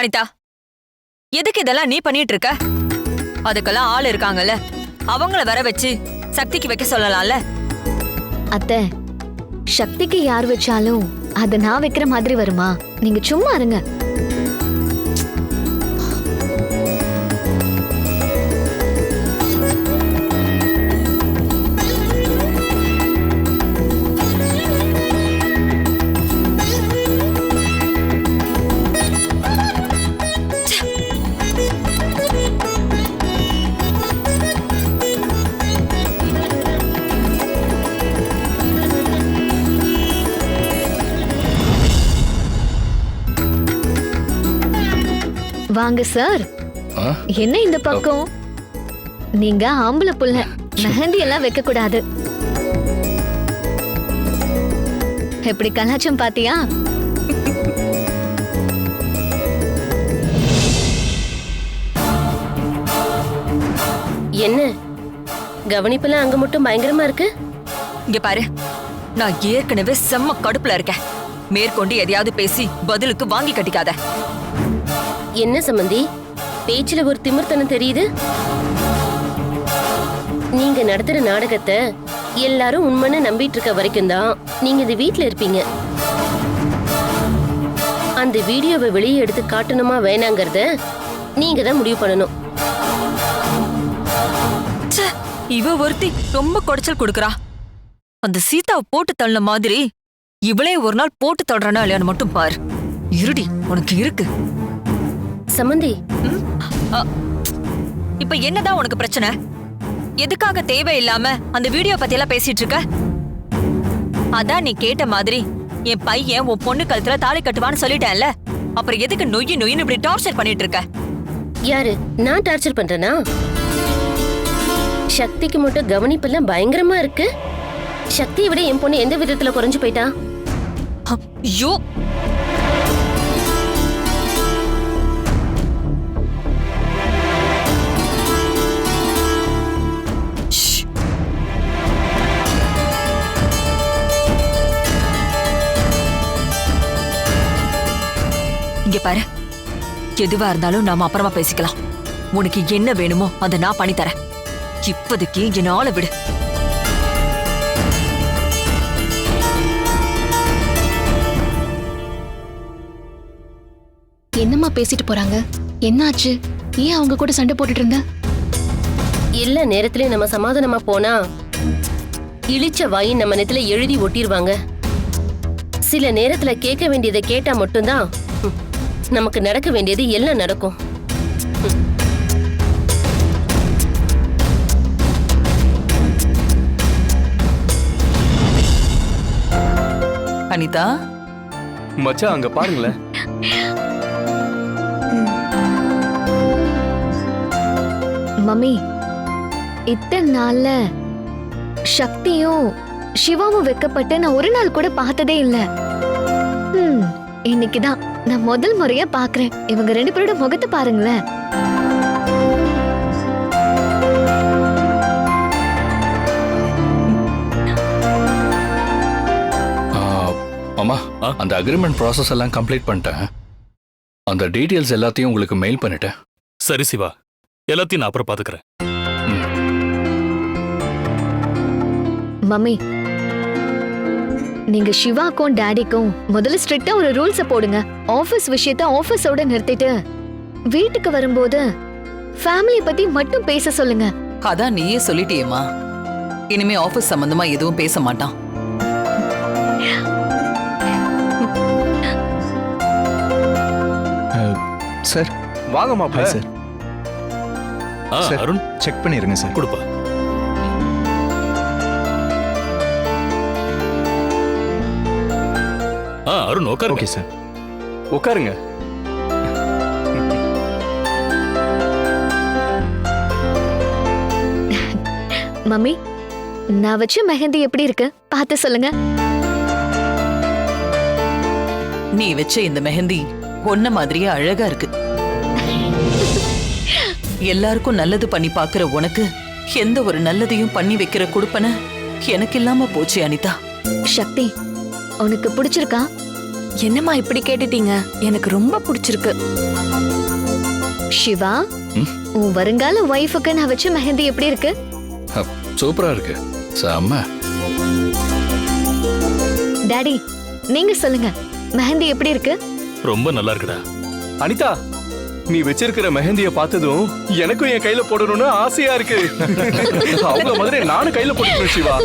அனிதா, எதுக்கு இதெல்லாம் நீ பண்ணிட்டு இருக்க? அதுக்கெல்லாம் ஆள் இருக்காங்கல்ல, அவங்கள வர வச்சு சக்திக்கு வைக்க சொல்லலாம்ல. அத்தை, சக்திக்கு யார் வச்சாலும் அத நான் வைக்கிற மாதிரி வருமா? நீங்க சும்மா இருங்க. வாங்க சார். என்ன இந்த பக்கம்? நீங்க ஆம்பளை புள்ள, மெஹந்தி எல்லாம் வைக்க கூடாது. எப்படி கலாச்சம் பாத்தியா? என்ன கவனிப்பெல்லாம் அங்க மட்டும் பயங்கரமா இருக்கு? இங்க பாரு, நான் ஏற்கனவே செம்ம கடுப்புல இருக்கேன். மேற்கொண்டு எதையாவது பேசி பதிலுக்கு வாங்கி கட்டிக்காத. என்ன சம்பந்தி, பேச்சுல ஒரு திமிர்த்தனம் தெரியுது. நீங்க நடத்துற நாடகத்தை எல்லாரும் உண்மைன்னு நம்பிட்டு இருக்க வரைக்கும் தான் நீங்க இந்த வீட்ல இருப்பீங்க. அந்த வீடியோவை வெளியே எடுத்து காட்டணுமா வேணாங்கிறத நீங்க தான் முடிவு பண்ணணும். இவ ஒருத்தி ரொம்ப குடைச்சல் கொடுக்கறா. அந்த சீதாவை போட்டு தள்ள மாதிரி இவளே ஒரு நாள் போட்டு தொடறானா இல்லையான்னு மட்டும் பாரு. இருடி, உனக்கு இருக்கு. சம்பந்தி, இப்ப என்னதான் உனக்கு பிரச்சனை? எதுக்காக தேவையில்லாம அந்த வீடியோ பத்தி எல்லாம் பேசிட்டு இருக்க? அதான் நீ கேட்ட மாதிரி என் பையன் உன் பொண்ணு கழுத்துல தாலி கட்டுவான்னு சொல்லிட்டேன்ல, அப்புறம் எதுக்கு நொய்யு நொய்னு இப்படி டார்ச்சர் பண்ணிட்டு இருக்க? யாரு நான் டார்ச்சர் பண்றேனா? சக்திக்கு மட்டும் கவனிப்பெல்லாம் பயங்கரமா இருக்கு. சக்தியை விட என் பொண்ணு எந்த விதத்துல குறைஞ்சு போயிட்டா? ஐயோ, இங்க பாரு, எதுவா இருந்தாலும் நாம அப்புறமா பேசிக்கலாம். உனக்கு என்ன வேணுமோ அதை நான் பண்ணி தரேன். இப்போதைக்கு என்னால விடு. என்னம்மா பேசிட்டு போறாங்க? என்னாச்சு? ஏன் அவங்க கூட சண்டை போட்டுட்டு இருந்த? எல்லா நேரத்திலயும் நம்ம சமாதானமா போனா இழிச்ச வாயின் நம்ம நெத்தில எழுதி ஒட்டிடுவாங்க. சில நேரத்துல கேட்க வேண்டியதை கேட்டா மட்டும்தான் நமக்கு நடக்க வேண்டியது எல்லாம் நடக்கும். அனிதா, மச்சான் அங்க பாருங்களேன். மம்மி, இத்தனை நாள்ல சக்தியும் சிவாவும் வைக்கப்பட்டு நான் ஒரு நாள் கூட பார்த்ததே இல்ல. இன்னைக்குதான் நான் முதல் முறையா பாக்குறேன். இவங்க ரெண்டு பேரோட முகத்தை பாருங்களேன். அம்மா, அந்த அக்ரிமெண்ட் ப்ராசஸ் எல்லாம் கம்ப்ளீட் பண்ணிட்டேன். அந்த டீடைல்ஸ் எல்லாத்தையும் உங்களுக்கு மெயில் பண்ணிட்டேன். சரி சிவா, எல்லாத்தையும் நான் அப்புறம் பாத்துக்கிறேன். மம்மி, நீங்க சிவாக்கும் டாடிக்கும் முதல்ல ஸ்ட்ரிக்ட்டா ஒரு ரூல்ஸ போடுங்க. ஆபீஸ் விஷயத்தை ஆபீஸோட நிறுத்திட்டு வீட்டுக்கு வரும்போது ஃபேமிலி பத்தி மட்டும் பேச சொல்லுங்க. அதான் நீயே சொல்லிட்டியேம்மா. இனிமே ஆபீஸ் சம்பந்தமா எதுவும் பேச மாட்டான். சார் வாங்க மாப்ள. சார் அருண் செக் பண்ணிருங்க சார். கொடுப்பா. அருண் உட்காரு. ஓகே சார், உட்காருங்க. மம்மி, நான் வச்ச மெஹந்தி எப்படி இருக்கு பார்த்து சொல்லுங்க. நீ வச்ச இந்த மெஹந்தி ஒன்ன மாதிரியே அழகா இருக்கு. எல்லாருக்கும் நல்லது பண்ணி பாக்குற உனக்கு எந்த ஒரு நல்லதையும் பண்ணி வைக்கிற கொடுப்பன எனக்கு இல்லாம போச்சு அனிதா. சக்தி, உனக்கு பிடிச்சிருக்கா? என்னம்மா இப்படி கேட்டுட்டீங்க? எனக்கு ரொம்ப பிடிச்சிருக்கு. சிவா, ம்? உன் வருங்கால ஒய்ஃபுக்கு நான் வச்ச மெஹந்தி எப்படி இருக்கு? சூப்பரா இருக்கு. செம்ம. டாடி, நீங்க சொல்லுங்க, மெஹந்தி எப்படி இருக்கு? ரொம்ப நல்லா இருக்குடா. அனிதா, நீ வச்சிருக்கிற மெஹந்திய பார்த்ததும் எனக்கும் என் கையில போடணும்னு ஆசையா இருக்கு. அவங்க மாதிரி நானும் கையில போட்டுக்கணும் சிவா.